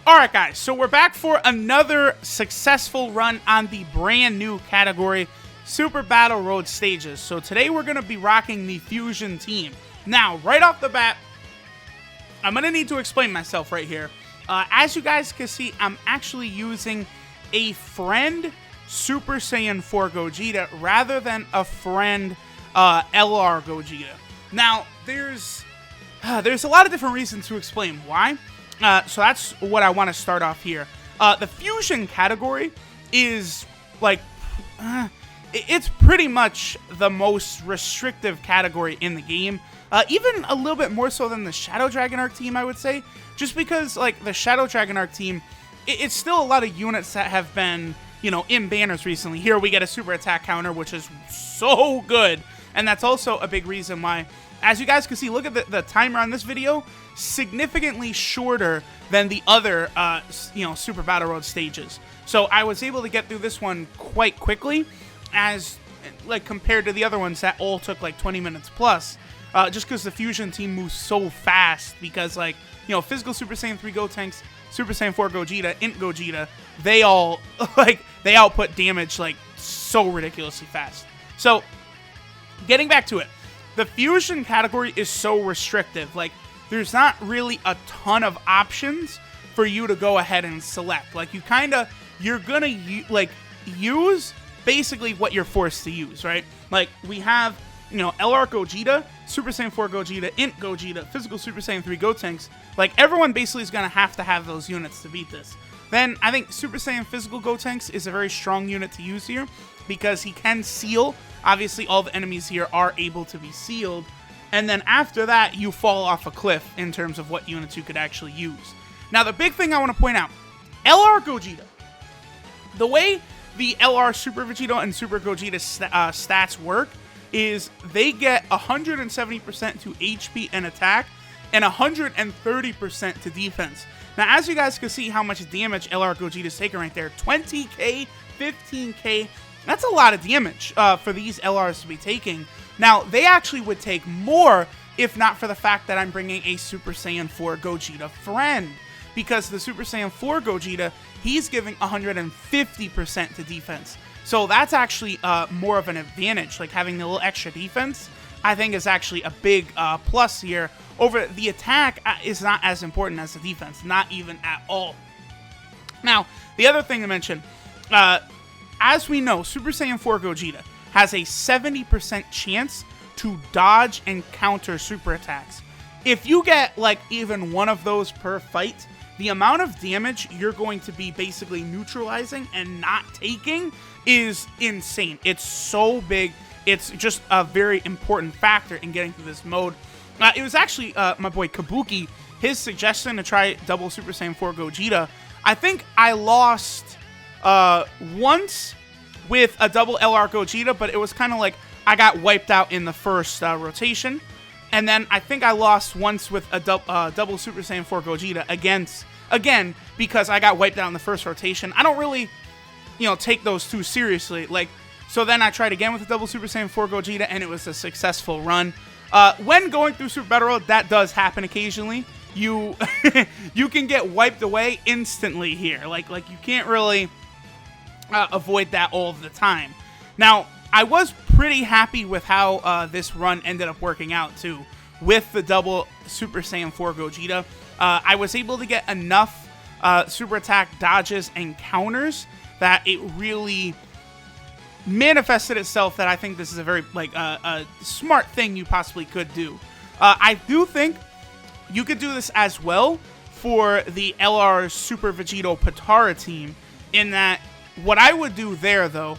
Alright guys, so we're back for another successful run on the brand new category, Super Battle Road Stages. So today we're going to be rocking the Fusion team. Now, right off the bat, I'm going to need to explain myself right here. As you guys can see, I'm actually using a friend Super Saiyan 4 Gogeta rather than a friend LR Gogeta. Now, there's a lot of different reasons to explain why. So that's what I want to start off here. The Fusion category is, like, it's pretty much the most restrictive category in the game. Even a little bit more so than the Shadow Dragon Arc team, I would say. Just because, like, the Shadow Dragon Arc team, it's still a lot of units that have been, you know, in banners recently. Here we get a super attack counter, which is so good. And that's also a big reason why, as you guys can see, look at the timer on this video, significantly shorter than the other, you know, Super Battle Road stages. So I was able to get through this one quite quickly, as, like, compared to the other ones that all took, like, 20 minutes plus. Just because the Fusion team moves so fast, because, like, you know, physical Super Saiyan 3 Gotenks, Super Saiyan 4 Gogeta, Int Gogeta, they all, like, they output damage, like, so ridiculously fast. So, getting back to it, the Fusion category is so restrictive. Like, there's not really a ton of options for you to go ahead and select. Like, you're gonna, like, use basically what you're forced to use, right? Like, we have, you know, LR Gogeta, Super Saiyan 4 Gogeta, Int Gogeta, physical Super Saiyan 3 Gotenks. Like, everyone basically is gonna have to have those units to beat this. Then, I think Super Saiyan physical Gotenks is a very strong unit to use here, because he can seal. Obviously, all the enemies here are able to be sealed. And then after that, you fall off a cliff in terms of what units you could actually use. Now, the big thing I want to point out, LR Gogeta. The way the LR Super Vegeta and Super Gogeta stats work is they get 170% to HP and attack, and 130% to defense. Now, as you guys can see how much damage LR Gogeta is taking right there, 20k, 15k, that's a lot of damage for these LRs to be taking. Now, they actually would take more if not for the fact that I'm bringing a Super Saiyan 4 Gogeta friend. Because the Super Saiyan 4 Gogeta, he's giving 150% to defense. So that's actually more of an advantage. Like, having a little extra defense, I think, is actually a big plus here. Over the attack is not as important as the defense. Not even at all. Now, the other thing to mention, as we know, Super Saiyan 4 Gogeta has a 70% chance to dodge and counter super attacks. If you get, like, even one of those per fight, the amount of damage you're going to be basically neutralizing and not taking is insane. It's so big. It's just a very important factor in getting through this mode. It was actually my boy Kabuki, his suggestion to try double Super Saiyan 4 Gogeta. I think I lost once with a double LR Gogeta, but it was kind of like I got wiped out in the first rotation. And then I think I lost once with a double Super Saiyan 4 Gogeta again, because I got wiped out in the first rotation. I don't really, you know, take those too seriously. Like, so then I tried again with a double Super Saiyan 4 Gogeta, and it was a successful run. When going through Super Battle Road, that does happen occasionally. You you can get wiped away instantly here. Like you can't really avoid that all of the time. Now, I was pretty happy with how this run ended up working out, too. With the double Super Saiyan 4 Gogeta, I was able to get enough super attack dodges and counters that it really manifested itself that I think this is a very, like, a smart thing you possibly could do. I do think you could do this as well for the LR Super Vegito Potara team, in that what I would do there, though,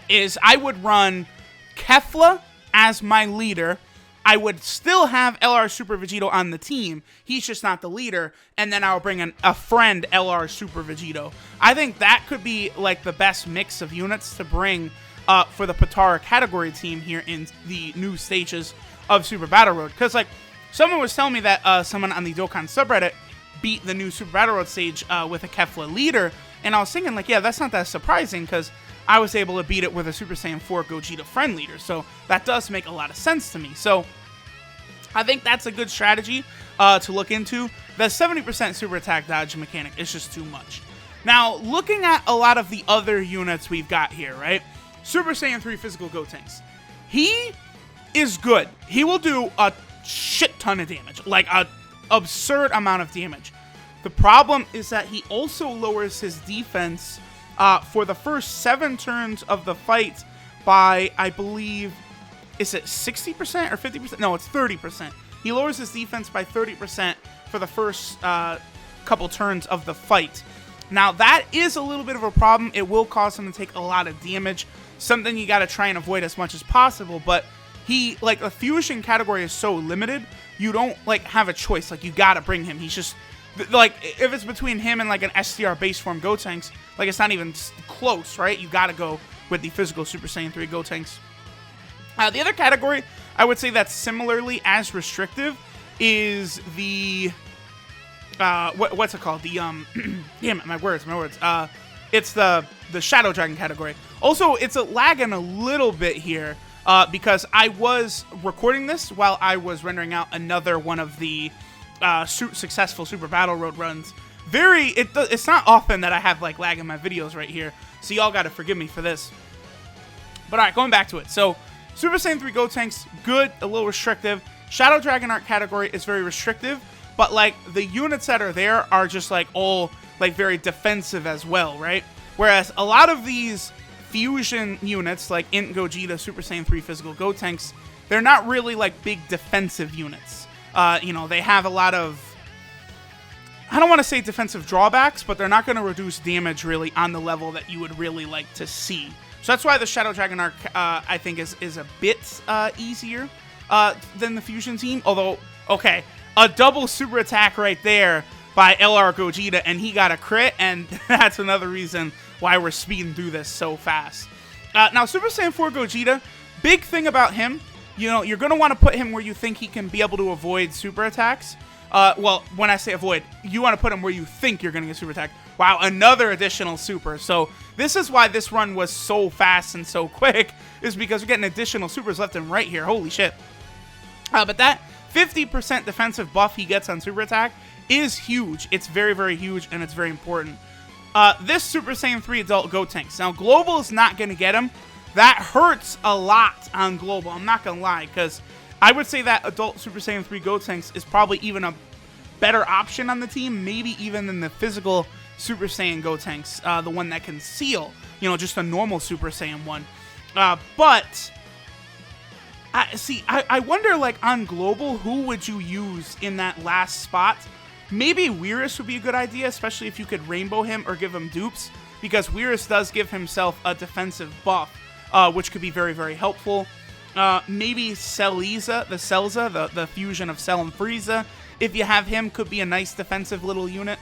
is I would run Kefla as my leader. I would still have LR Super Vegito on the team. He's just not the leader. And then I'll bring in a friend LR Super Vegito. I think that could be, like, the best mix of units to bring for the Potara category team here in the new stages of Super Battle Road. Because, like, someone was telling me that someone on the Dokkan subreddit beat the new Super Battle Road stage with a Kefla leader. And I was thinking, like, yeah, that's not that surprising, because I was able to beat it with a Super Saiyan 4 Gogeta friend leader. So that does make a lot of sense to me. So I think that's a good strategy. to look into, the 70% super attack dodge mechanic is just too much. Now, looking at a lot of the other units we've got here, right? Super Saiyan 3 physical Gotenks. He is good. He will do a shit ton of damage, like an absurd amount of damage. The problem is that he also lowers his defense for the first 7 turns of the fight by, I believe, is it 60% or 50%? No, it's 30%. He lowers his defense by 30% for the first couple turns of the fight. Now, that is a little bit of a problem. It will cause him to take a lot of damage, something you got to try and avoid as much as possible, but he, like, the fusion category is so limited, you don't, like, have a choice. Like, you got to bring him. He's just, like, if it's between him and, like, an STR base form Gotenks, like, it's not even close, right? You got to go with the physical Super Saiyan 3 Gotenks. The other category I would say that's similarly as restrictive is the what's it called? The damn it, my words. It's the Shadow Dragon category. Also, it's lagging a little bit here because I was recording this while I was rendering out another one of the successful Super Battle Road runs. It's not often that I have like lag in my videos right here, so y'all gotta forgive me for this. But alright, going back to it. So Super Saiyan 3 Gotenks, good, a little restrictive. Shadow Dragon Art category is very restrictive, but like the units that are there are just like all like very defensive as well, right? Whereas a lot of these fusion units like Int Gogeta, Super Saiyan 3 Physical Gotenks, they're not really like big defensive units. You know, they have a lot of, I don't want to say defensive drawbacks, but they're not going to reduce damage really on the level that you would really like to see. So that's why the Shadow Dragon arc, I think, is a bit easier than the Fusion team. Although, okay, a double super attack right there by LR Gogeta, and he got a crit, and that's another reason why we're speeding through this so fast. Now, Super Saiyan 4 Gogeta, big thing about him, you know, you're going to want to put him where you think he can be able to avoid super attacks. Well, when I say avoid, you want to put him where you think you're going to get super attack. Wow, another additional super. So this is why this run was so fast and so quick, is because we're getting additional supers left and right here. Holy shit. But that 50% defensive buff he gets on super attack is huge. It's very, very huge, and it's very important. This Super Saiyan 3 Adult Gotenks. Now, Global is not going to get him. That hurts a lot on Global. I'm not going to lie, because I would say that Adult Super Saiyan 3 Gotenks is probably even a better option on the team, maybe even than the physical Super Saiyan Gotenks, the one that can seal, you know, just a normal Super Saiyan one. But, I wonder, like, on Global, who would you use in that last spot? Maybe Weirus would be a good idea, especially if you could rainbow him or give him dupes, because Weirus does give himself a defensive buff, which could be very, very helpful. Maybe Celiza, the fusion of Cell and Frieza, if you have him, could be a nice defensive little unit.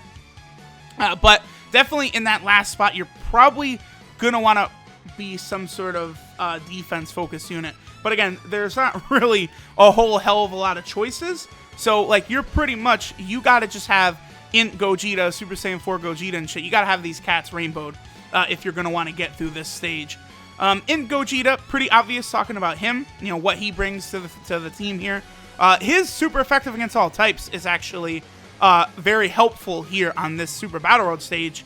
But definitely in that last spot, you're probably going to want to be some sort of defense-focused unit. But again, there's not really a whole hell of a lot of choices. So, like, you're pretty much, you got to just have Int Gogeta, Super Saiyan 4 Gogeta and shit. You got to have these cats rainbowed if you're going to want to get through this stage. Int Gogeta, pretty obvious talking about him, you know, what he brings to the team here. His super effective against all types is actually very helpful here on this Super Battle Road stage.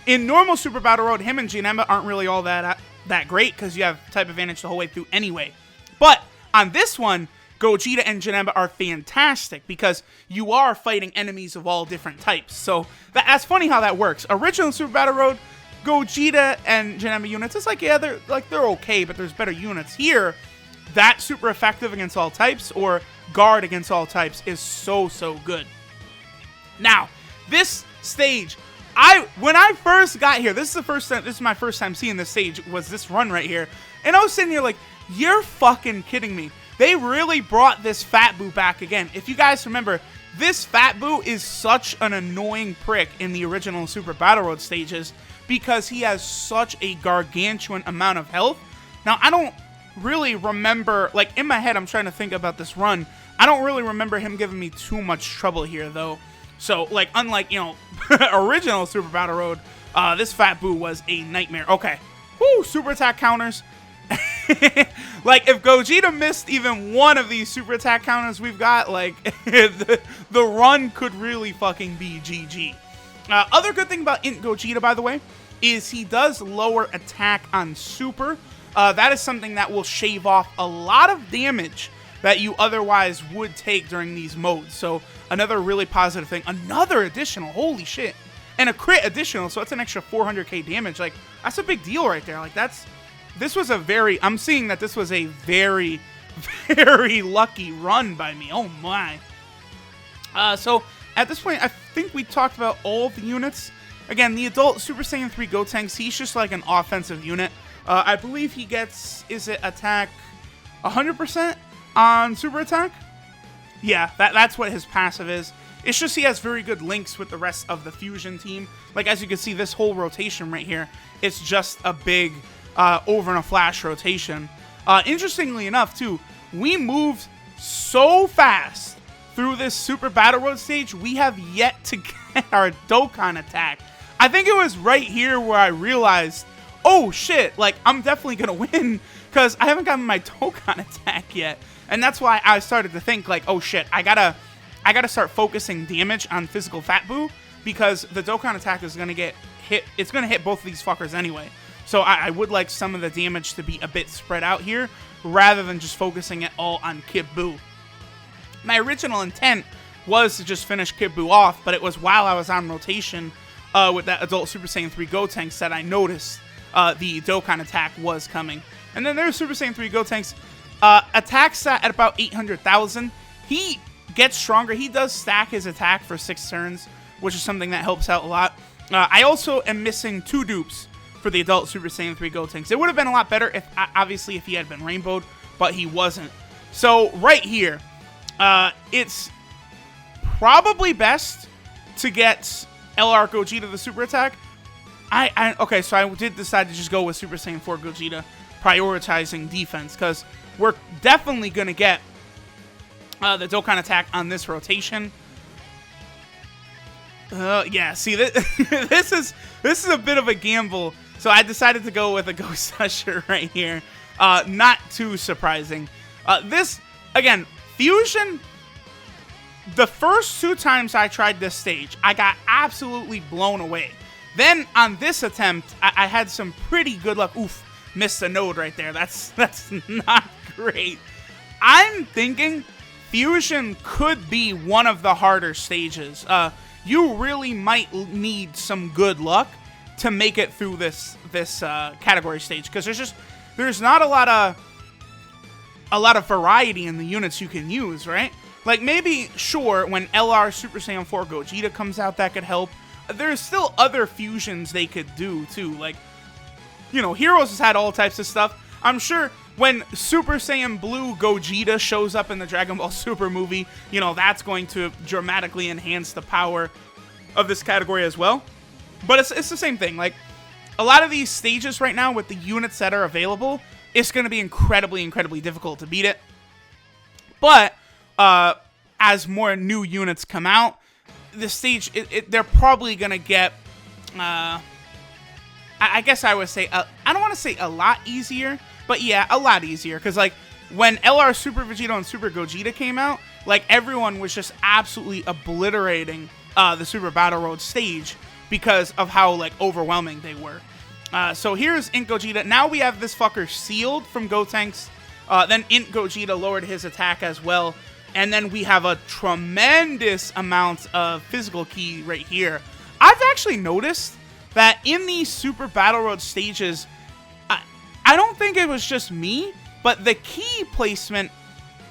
In normal Super Battle Road, him and Janemba aren't really all that great because you have type advantage the whole way through anyway. But on this one, Gogeta and Janemba are fantastic because you are fighting enemies of all different types. So that's funny how that works. Original Super Battle Road, Gogeta and Janemba units, it's like, yeah, they're okay, but there's better units. Here, that super effective against all types or guard against all types is so good. Now, this stage, when I first got here, this is my first time seeing this stage, was this run right here. And I was sitting here like, you're fucking kidding me. They really brought this Fat Boo back again. If you guys remember, this Fat Boo is such an annoying prick in the original Super Battle Road stages because he has such a gargantuan amount of health. Now, I don't really remember, like, in my head, I'm trying to think about this run. I don't really remember him giving me too much trouble here, though. So, like, unlike, you know, original Super Battle Road, this Fat Boo was a nightmare. Okay. Woo, super attack counters. Like, if Gogeta missed even one of these super attack counters we've got, like, the run could really fucking be GG. Other good thing about Int Gogeta, by the way, is he does lower attack on super. That is something that will shave off a lot of damage that you otherwise would take during these modes. So another really positive thing. Another additional, holy shit. And a crit additional, so it's an extra 400k damage. Like, that's a big deal right there. Like, this was a very, I'm seeing that this was a very, very lucky run by me. Oh my. So at this point, I think we talked about all the units. Again, the adult Super Saiyan 3 Gotenks, he's just like an offensive unit. I believe he gets, is it attack 100% on super attack? Yeah, that's what his passive is. It's just he has very good links with the rest of the Fusion team. Like, as you can see, this whole rotation right here, it's just a big over and a flash rotation. Interestingly enough, too, we moved so fast through this Super Battle Road stage, we have yet to get our Dokkan attack. I think it was right here where I realized, oh shit, like, I'm definitely gonna win because I haven't gotten my Dokkan attack yet. And that's why I started to think, like, oh shit, I gotta start focusing damage on physical Fat Boo, because the Dokkan attack is gonna get hit. It's gonna hit both of these fuckers anyway. So I would like some of the damage to be a bit spread out here, rather than just focusing it all on Kid Buu. My original intent was to just finish Kid Buu off, but it was while I was on rotation with that adult Super Saiyan 3 Gotenks that I noticed the Dokkan attack was coming. And then there's Super Saiyan 3 Gotenks. Attack stat at about 800,000. He gets stronger. He does stack his attack for 6 turns, which is something that helps out a lot. I also am missing 2 dupes for the adult Super Saiyan 3 Gotenks. It would have been a lot better if, obviously, if he had been rainbowed, but he wasn't. So right here, it's probably best to get LR Gogeta the super attack. Okay, so I did decide to just go with Super Saiyan 4 Gogeta, prioritizing defense, because we're definitely going to get the Dokkan attack on this rotation. Yeah, see, this is a bit of a gamble, so I decided to go with a Ghost Usher right here. Not too surprising. This, again, Fusion, the first 2 times I tried this stage, I got absolutely blown away. Then, on this attempt, I had some pretty good luck. Oof, missed a node right there. That's not great. I'm thinking Fusion could be one of the harder stages. You really might need some good luck to make it through this category stage, because there's not a lot of variety in the units you can use, right? Like, maybe, sure, when LR Super Saiyan 4 Gogeta comes out, that could help. There's still other fusions they could do, too. Like, you know, Heroes has had all types of stuff. I'm sure when Super Saiyan Blue Gogeta shows up in the Dragon Ball Super movie, you know, that's going to dramatically enhance the power of this category as well. But it's the same thing. Like, a lot of these stages right now with the units that are available, it's going to be incredibly, incredibly difficult to beat it. But as more new units come out, the stage, they're probably going to get, I guess I would say, I don't want to say a lot easier, but yeah, a lot easier. Because, like, when LR Super Vegeta and Super Gogeta came out, like, everyone was just absolutely obliterating the Super Battle Road stage because of how, like, overwhelming they were. So here's Int Gogeta. Now we have this fucker sealed from Gotenks. Then Int Gogeta lowered his attack as well. And then we have a tremendous amount of physical ki right here. I've actually noticed that in these Super Battle Road stages, I don't think it was just me, but the ki placement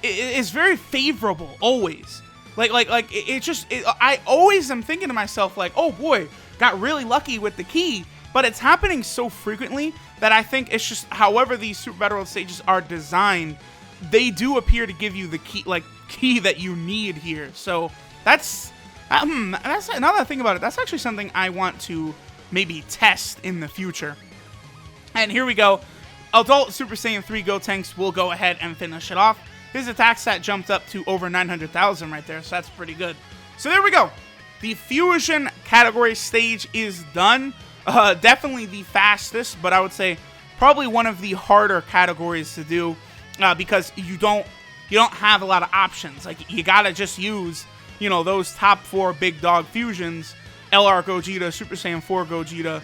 is very favorable always. I always am thinking to myself, like, oh boy, got really lucky with the ki. But it's happening so frequently that I think it's just, however these Super Battle Road stages are designed, they do appear to give you the key that you need here. So that's another thing about it. That's actually something I want to maybe test in the future. And here we go. Adult Super Saiyan 3 Gotenks will go ahead and finish it off. His attack stat jumped up to over 900,000 right there, so that's pretty good. So there we go. The Fusion category stage is done. Definitely the fastest, but I would say probably one of the harder categories to do because you don't have a lot of options. Like, you gotta just use, you know, those top 4 big dog fusions: LR Gogeta, Super Saiyan 4 Gogeta,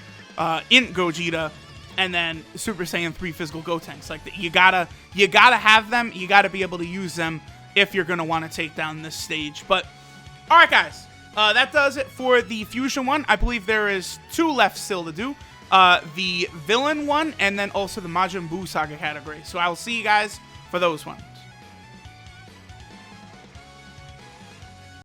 Int Gogeta, and then Super Saiyan 3 physical Gotenks. Like, you gotta have them. You gotta be able to use them if you're gonna want to take down this stage. But all right, guys, that does it for the fusion one. I believe there is 2 left still to do. The villain one, and then also the Majin Buu Saga category. So I will see you guys for those one.